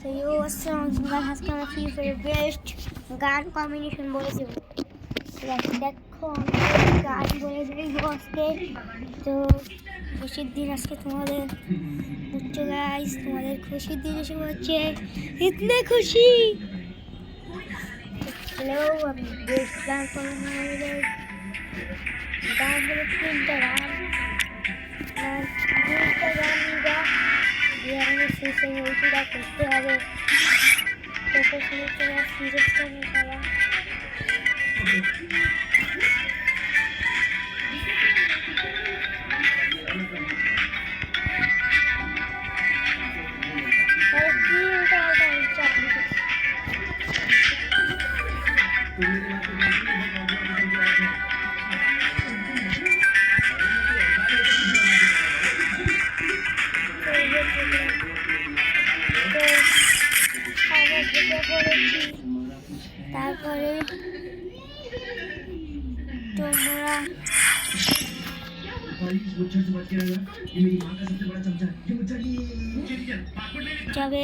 तो यो আজকে আমরা ফ্রি ফায়ার বেস্ট গান কম্বিনেশন বলেছি। দেখো গান বলে দিই আজকে তো খুশির দিন। আজকে তোমাদের বুঝছো গাইস, তোমাদের খুশির দিন এসে হচ্ছে ইতনে খুশি। চলো আমি বেস্ট গান কম্বিনেশন গান বলে তিনটা গান ওইটা করতে হবে। তারপরে তোমরা যাবে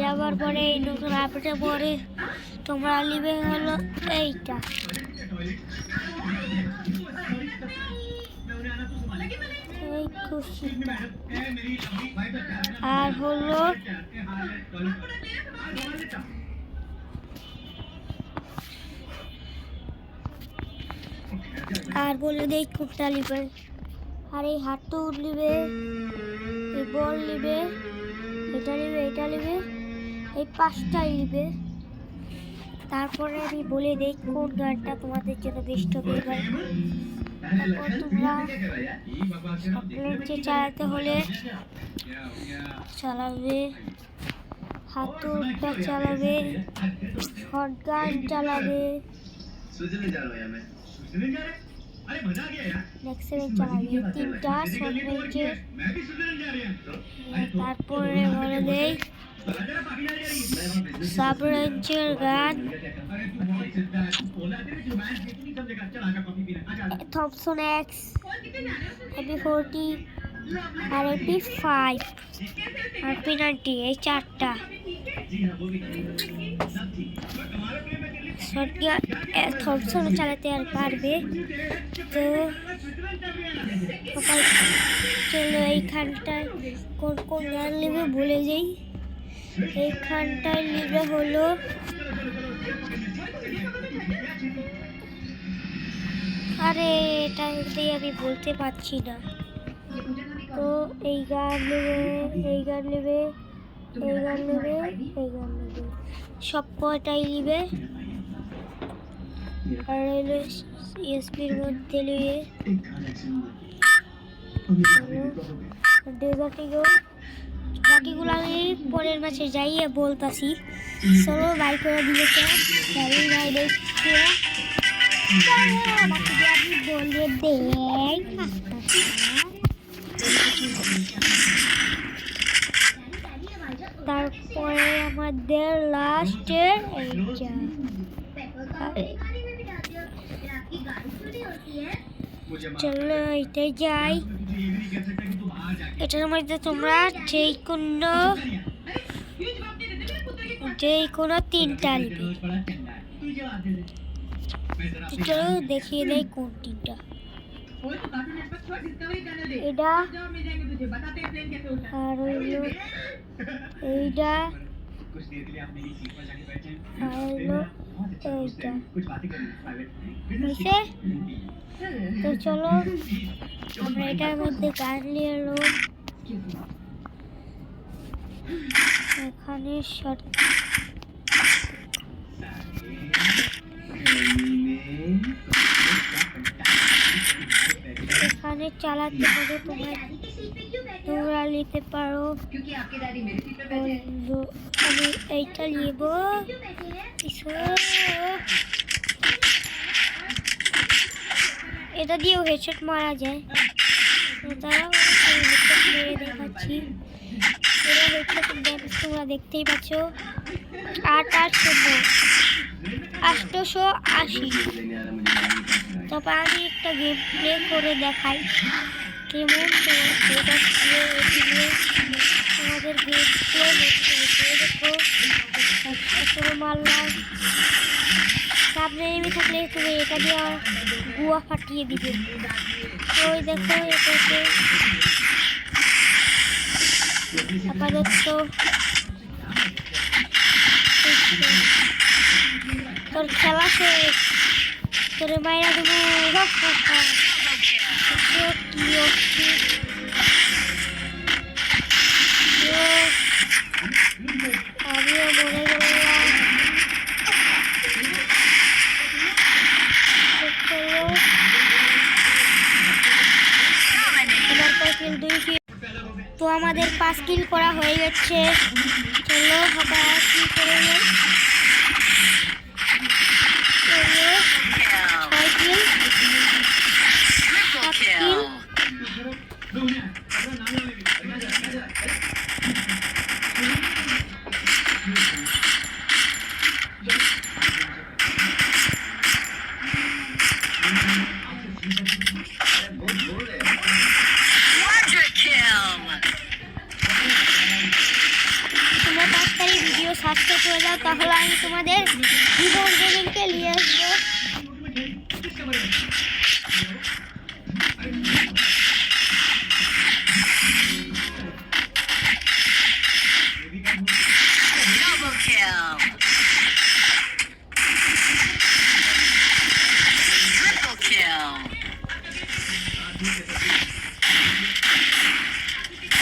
যাওয়ার পরে এই নতুন আপডেটের পরে তোমরা নিবে হলো এইটা খুশিটা, আর হলো আর বলে দেই কোনটা নিবে। আর এই হাতটা নিবে, এই বল নিবে, এটা নিবে, এটা নিবে, এই পাঁচটাই নিবে। তারপরে আমি বলে দেই কোন গানটা তোমাদের জন্য বেস্ট হবে। তারপর তোমরা চালাতে হলে চালাবে, হাতুড়টা চালাবে, শটগান চালাবে, তিনটা শর্ট। তারপরে বলে দেই সাব রেঞ্জের গান থমসন এক্স, MP40 আর MP5 আর P90, এই চারটা শটগান থমসন চালাতে আর পারবে। তো চলো এইখানটায় কোন কোন গান নেবে বলে যাই। এইখানটায় নেবে হলো আরে এটাতে আমি বলতে পারছি না। তো এই গান নেবে, এই গান নেবে, এই গান নেবে, এই গান নেবে, সব কটাই নেবে। আর হলো ESPর মধ্যে নেবে বাকিগুলো আমি পরের ম্যাচে যাইয়ে বলতাছি। চলো বাই করে দিয়েছে ভাই দেখছি আপনি বলে দেন। তারপরে আমাদের লাস্টের এইটা, চলো এটাই যাই। এটার মধ্যে তোমরা যেই কোনো তিনটা নিবে। চলো দেখিয়ে দেয় কোন তিনটা। এটা আর হইলো এইটা আর হইলো এইটা বুঝছে। তো চলো আমরা এটার মধ্যে গান নিয়ে এলো। এখানে শর্ট এখানে চালাতে হবে, তোমরা নিতে পারো। আমি এইটা নিব, এটা দিয়েও হেডশট মারা যায়। তারাও আমি হেডশট মেরে দেখাচ্ছি। এরা হেডশট ড্যামেজ তোমরা দেখতেই পাচ্ছ 880। তারপর আমি একটা গেম প্লে করে দেখাই কেমন। আমাদের দেখো মারলাম। সামনে এমনি থাকলে তুমি এটা দিয়ে গুয়া ফাটিয়ে দিবে। ওই দেখো এটাকে আপাতত তোর খেলা শেষ, তোর মায়েরা দেবো। আমিও মরে গেলাম। তো আমাদের 5 কিল করা হয়ে গেছে। চলো আবার কি করে যাই। 6 কিল, 7 কিল। তোমরা তাড়াতাড়ি ভিডিও সাবস্ক্রাইব করে দাও, তাহলে আমি তোমাদের জীবন গেমিংকে নিয়ে আসবো।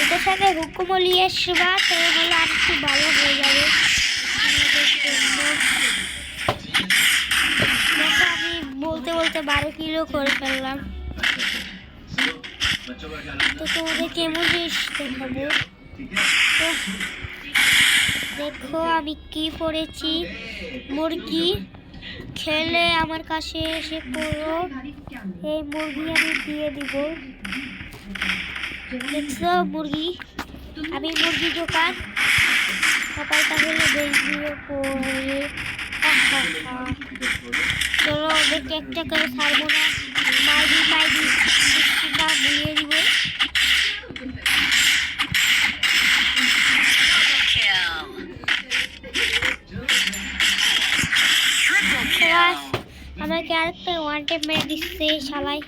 এটার সাথে হুকুমও নিয়ে আসবা, তাহলে আর একটু ভালো হয়ে যাবে। আমি বলতে বলতে 12 কিলো করে ফেললাম। তো তোমাদের কেমন জিনিস দেখাবো। দেখো আমি কি পড়েছি, মুরগি খেলে আমার কাছে এসে পড়ো। এই মুরগি আমি দিয়ে দিব। দেখছো মুরগি, আমি মুরগি দোকান সবাই তাহলে বেরিয়ে পড়ে। চলো ওদেরকে একটা করে ছাড়বো না, মাইদি মাইদি না বুলিয়ে দিব। আমাকে আরেকটা ওয়ান টেপ মেরে দিচ্ছে শালাই।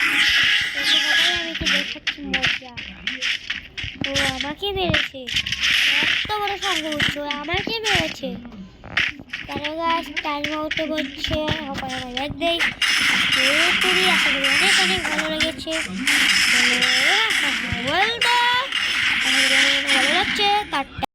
আমি কি দেখাচ্ছি মজা। ও আমাকে মেরেছে, এত বড় সংঘর্ষ আমাকে মেরেছে। তারা গাছ টাইম আউটে বলছে আমার ব্যাগ দেই। খুবই আশা করি অনেক অনেক ভালো লেগেছে। বলতো ভালো লাগছে তার